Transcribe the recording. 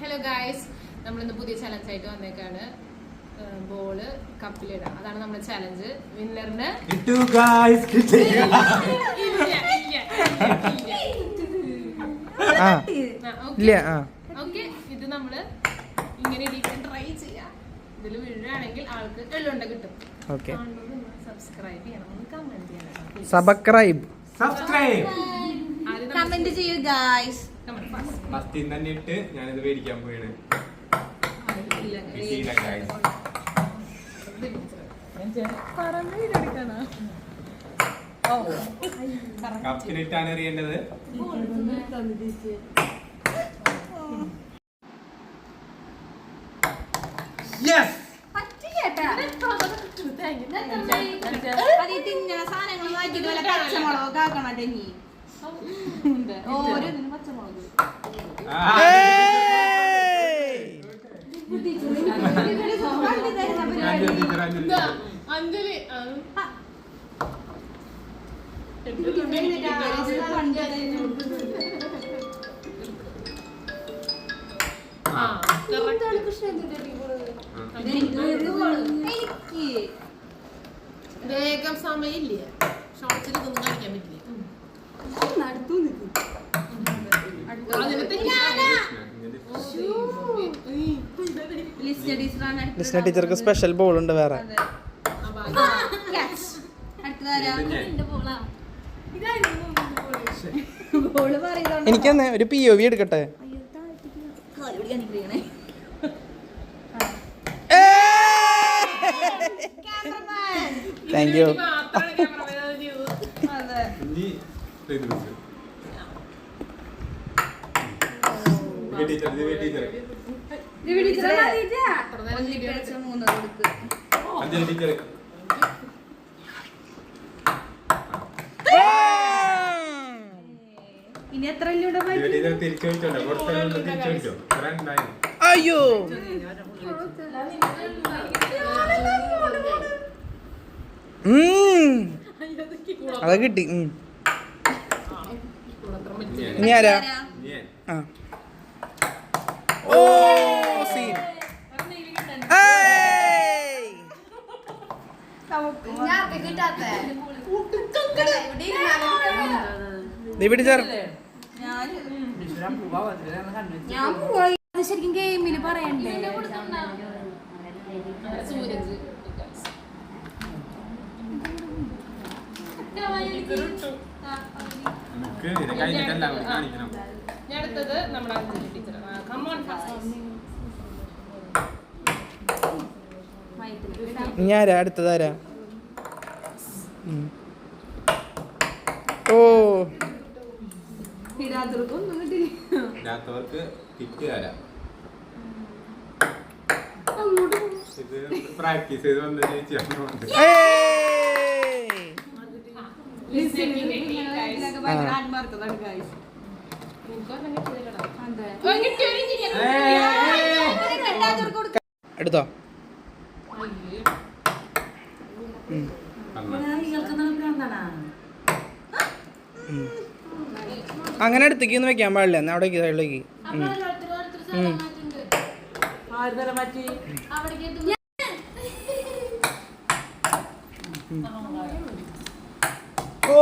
Hello guys, നമ്മളിന്ന് പുതിയ challenge ആയിട്ട് വന്നേക്കാണ്. ബോള് കപ്പിലിടാം, അതാണ് നമ്മുടെ ചലഞ്ച്. വിന്നറിന് ഓക്കെ. ഇത് നമ്മള് ഇങ്ങനെ ഇടിക്കാൻ ട്രൈ ചെയ്യാം. ഇതിൽ വീഴുകയാണെങ്കിൽ ആൾക്ക് എള്ളുണ്ട കിട്ടും. സബ്സ്ക്രൈബ് ചെയ്യണം, കമന്റ് ചെയ്യണം. കമന്റ് ചെയ്യൂ ഗായ്സ്. ഫസ്റ്റ് തന്നെ ഇട്ട് ഞാനിത് മേടിക്കാൻ പോയാണ്. കപ്പിലിട്ടാണ് എറിയേണ്ടത്. സാധനങ്ങൾ മാറ്റിട്ട് വല്ല പച്ചമുളക് ആക്കണട്ടെ. നീ ഓരോ പച്ചമുളക് അഞ്ജലി വേഗം സമയമില്ല. ഷോർട്സിൽ ഇതൊന്നും കാണിക്കാൻ പറ്റില്ല. ലിസ്ന ടീച്ചർക്ക് സ്പെഷ്യൽ ബോൾ ഉണ്ട് വേറെ. എനിക്കെന്നെ ഒരു POV എടുക്കട്ടെ. Thank you. ഇനി എത്ര അയ്യോ അത് കിട്ടി. ഇനി ആരാ? ഓ സീൻ. ശരിക്കും ഗെയിമിന് പറയണ്ടേ? സൂരജ് ഞാൻ അടുത്തത് നമ്മുടെ അഞ്ജലി ടീച്ചർ. ഞാനാ അടുത്തതാരാ? ഓ ഇല്ലാത്തവർക്ക് കിറ്റ് തരാം. ഇത് പ്രാക്ടീസ് ചെയ്ത് വന്ന ചേച്ചിയാണ്. എടുത്തോ. അങ്ങനെ അടുത്തേക്ക് വെക്കാൻ പാടില്ല. എന്നാ അവിടേക്ക് സൈഡിലേക്ക്. ഓ